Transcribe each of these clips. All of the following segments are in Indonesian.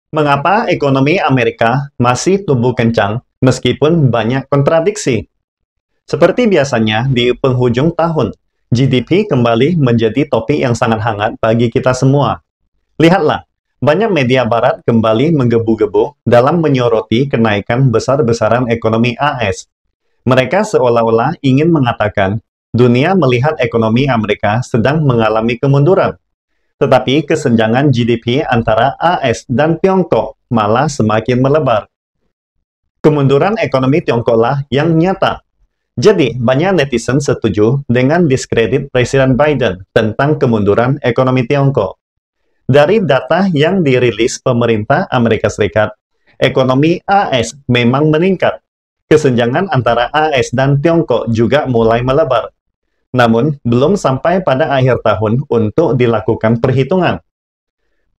Mengapa ekonomi Amerika masih tumbuh kencang meskipun banyak kontradiksi? Seperti biasanya di penghujung tahun, GDP kembali menjadi topik yang sangat hangat bagi kita semua. Lihatlah, banyak media barat kembali menggebu-gebu dalam menyoroti kenaikan besar-besaran ekonomi AS. Mereka seolah-olah ingin mengatakan, dunia melihat ekonomi Amerika sedang mengalami kemunduran. Tetapi kesenjangan GDP antara AS dan Tiongkok malah semakin melebar. Kemunduran ekonomi Tiongkoklah yang nyata. Jadi, banyak netizen setuju dengan diskredit Presiden Biden tentang kemunduran ekonomi Tiongkok. Dari data yang dirilis pemerintah Amerika Serikat, ekonomi AS memang meningkat. Kesenjangan antara AS dan Tiongkok juga mulai melebar. Namun, belum sampai pada akhir tahun untuk dilakukan perhitungan.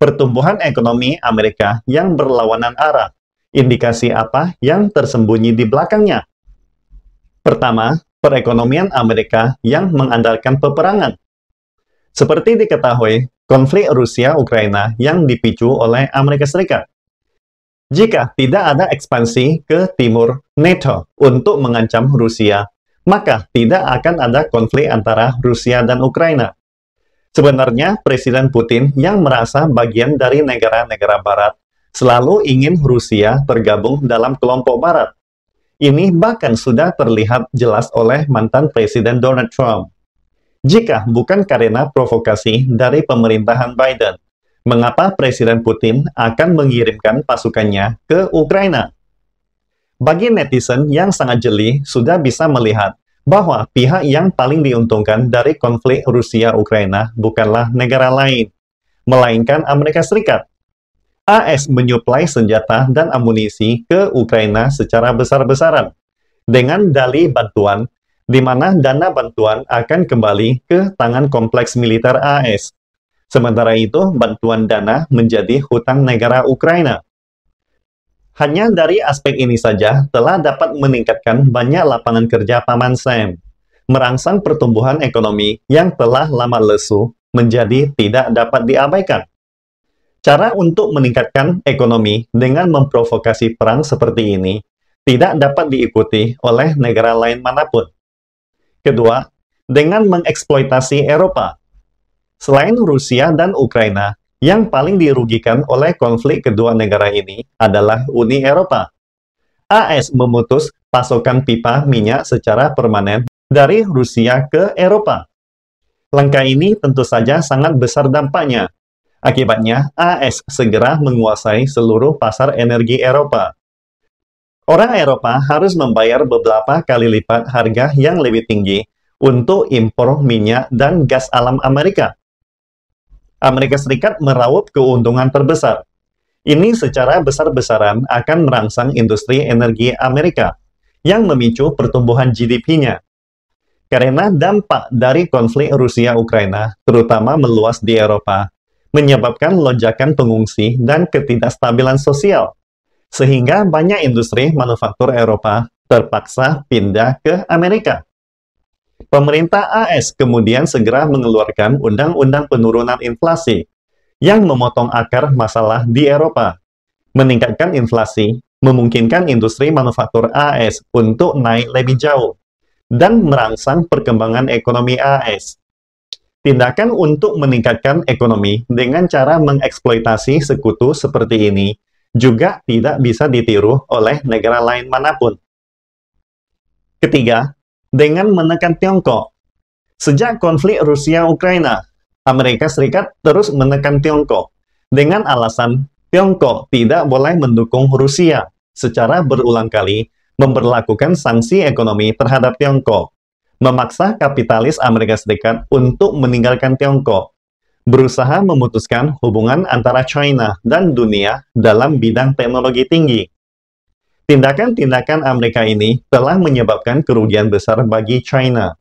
Pertumbuhan ekonomi Amerika yang berlawanan arah. Indikasi apa yang tersembunyi di belakangnya? Pertama, perekonomian Amerika yang mengandalkan peperangan. Seperti diketahui, konflik Rusia-Ukraina yang dipicu oleh Amerika Serikat. Jika tidak ada ekspansi ke timur NATO untuk mengancam Rusia, maka tidak akan ada konflik antara Rusia dan Ukraina. Sebenarnya, Presiden Putin yang merasa bagian dari negara-negara Barat selalu ingin Rusia tergabung dalam kelompok Barat. Ini bahkan sudah terlihat jelas oleh mantan Presiden Donald Trump. Jika bukan karena provokasi dari pemerintahan Biden, mengapa Presiden Putin akan mengirimkan pasukannya ke Ukraina? Bagi netizen yang sangat jeli, sudah bisa melihat bahwa pihak yang paling diuntungkan dari konflik Rusia-Ukraina bukanlah negara lain, melainkan Amerika Serikat. AS menyuplai senjata dan amunisi ke Ukraina secara besar-besaran, dengan dalih bantuan, di mana dana bantuan akan kembali ke tangan kompleks militer AS. Sementara itu, bantuan dana menjadi hutang negara Ukraina. Hanya dari aspek ini saja telah dapat meningkatkan banyak lapangan kerja Paman Sam, merangsang pertumbuhan ekonomi yang telah lama lesu menjadi tidak dapat diabaikan. Cara untuk meningkatkan ekonomi dengan memprovokasi perang seperti ini tidak dapat diikuti oleh negara lain manapun. Kedua, dengan mengeksploitasi Eropa. Selain Rusia dan Ukraina, yang paling dirugikan oleh konflik kedua negara ini adalah Uni Eropa. AS memutus pasokan pipa minyak secara permanen dari Rusia ke Eropa. Langkah ini tentu saja sangat besar dampaknya. Akibatnya, AS segera menguasai seluruh pasar energi Eropa. Orang Eropa harus membayar beberapa kali lipat harga yang lebih tinggi untuk impor minyak dan gas alam Amerika. Amerika Serikat meraup keuntungan terbesar. Ini secara besar-besaran akan merangsang industri energi Amerika, yang memicu pertumbuhan GDP-nya. Karena dampak dari konflik Rusia-Ukraina, terutama meluas di Eropa, menyebabkan lonjakan pengungsi dan ketidakstabilan sosial, sehingga banyak industri manufaktur Eropa terpaksa pindah ke Amerika. Pemerintah AS kemudian segera mengeluarkan Undang-Undang Penurunan Inflasi yang memotong akar masalah di Eropa, meningkatkan inflasi, memungkinkan industri manufaktur AS untuk naik lebih jauh, dan merangsang perkembangan ekonomi AS. Tindakan untuk meningkatkan ekonomi dengan cara mengeksploitasi sekutu seperti ini juga tidak bisa ditiru oleh negara lain manapun. Ketiga, dengan menekan Tiongkok. Sejak konflik Rusia-Ukraina, Amerika Serikat terus menekan Tiongkok dengan alasan Tiongkok tidak boleh mendukung Rusia secara berulang kali memberlakukan sanksi ekonomi terhadap Tiongkok, memaksa kapitalis Amerika Serikat untuk meninggalkan Tiongkok, berusaha memutuskan hubungan antara China dan dunia dalam bidang teknologi tinggi. Tindakan-tindakan Amerika ini telah menyebabkan kerugian besar bagi China.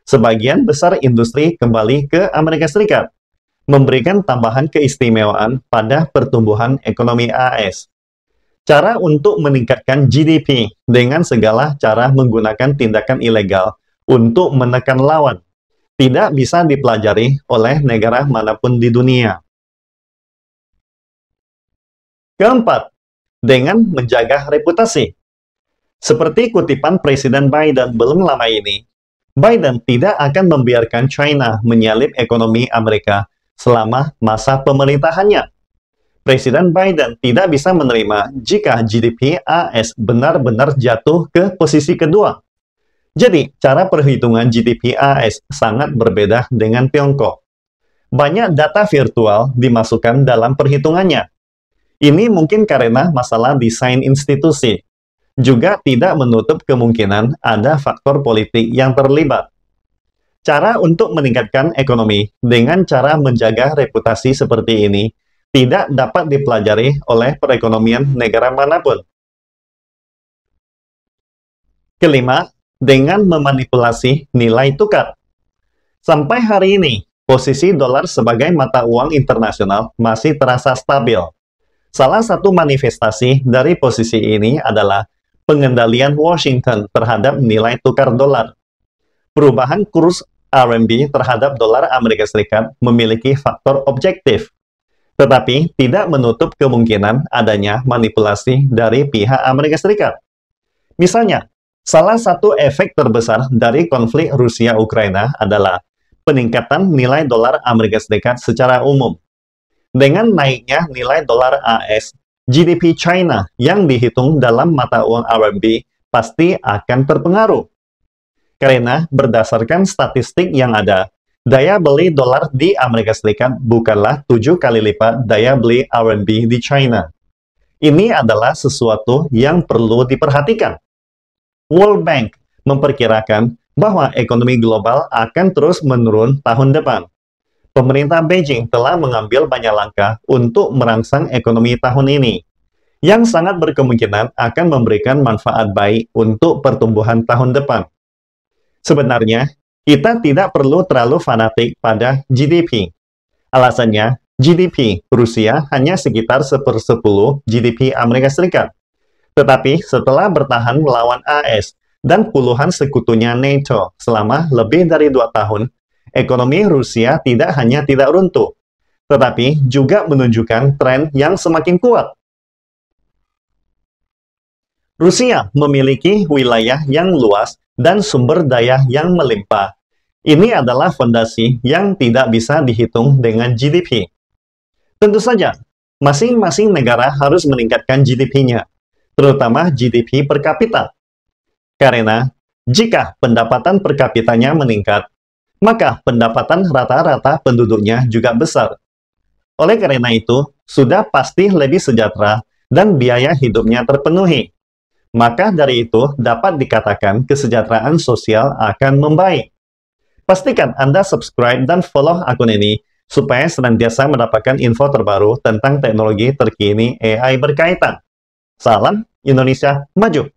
Sebagian besar industri kembali ke Amerika Serikat, memberikan tambahan keistimewaan pada pertumbuhan ekonomi AS. Cara untuk meningkatkan GDP dengan segala cara menggunakan tindakan ilegal untuk menekan lawan tidak bisa dipelajari oleh negara manapun di dunia. Keempat, dengan menjaga reputasi. Seperti kutipan Presiden Biden belum lama ini, Biden tidak akan membiarkan China menyalip ekonomi Amerika selama masa pemerintahannya. Presiden Biden tidak bisa menerima jika GDP AS benar-benar jatuh ke posisi kedua. Jadi, cara perhitungan GDP AS sangat berbeda dengan Tiongkok. Banyak data virtual dimasukkan dalam perhitungannya. Ini mungkin karena masalah desain institusi. Juga tidak menutup kemungkinan ada faktor politik yang terlibat. Cara untuk meningkatkan ekonomi dengan cara menjaga reputasi seperti ini tidak dapat dipelajari oleh perekonomian negara manapun. Kelima, dengan memanipulasi nilai tukar. Sampai hari ini, posisi dolar sebagai mata uang internasional masih terasa stabil. Salah satu manifestasi dari posisi ini adalah pengendalian Washington terhadap nilai tukar dolar. Perubahan kurs RMB terhadap dolar Amerika Serikat memiliki faktor objektif, tetapi tidak menutup kemungkinan adanya manipulasi dari pihak Amerika Serikat. Misalnya, salah satu efek terbesar dari konflik Rusia-Ukraina adalah peningkatan nilai dolar Amerika Serikat secara umum. Dengan naiknya nilai dolar AS, GDP China yang dihitung dalam mata uang RMB pasti akan terpengaruh. Karena berdasarkan statistik yang ada, daya beli dolar di Amerika Serikat bukanlah 7 kali lipat daya beli RMB di China. Ini adalah sesuatu yang perlu diperhatikan. World Bank memperkirakan bahwa ekonomi global akan terus menurun tahun depan. Pemerintah Beijing telah mengambil banyak langkah untuk merangsang ekonomi tahun ini, yang sangat berkemungkinan akan memberikan manfaat baik untuk pertumbuhan tahun depan. Sebenarnya, kita tidak perlu terlalu fanatik pada GDP. Alasannya, GDP Rusia hanya sekitar 1/10 GDP Amerika Serikat. Tetapi setelah bertahan melawan AS dan puluhan sekutunya NATO selama lebih dari 2 tahun, ekonomi Rusia tidak hanya tidak runtuh, tetapi juga menunjukkan tren yang semakin kuat. Rusia memiliki wilayah yang luas dan sumber daya yang melimpah. Ini adalah fondasi yang tidak bisa dihitung dengan GDP. Tentu saja, masing-masing negara harus meningkatkan GDP-nya, terutama GDP per kapita. Karena jika pendapatan per kapitanya meningkat, maka pendapatan rata-rata penduduknya juga besar. Oleh karena itu, sudah pasti lebih sejahtera dan biaya hidupnya terpenuhi. Maka dari itu, dapat dikatakan kesejahteraan sosial akan membaik. Pastikan Anda subscribe dan follow akun ini, supaya senantiasa mendapatkan info terbaru tentang teknologi terkini AI berkaitan. Salam Indonesia Maju!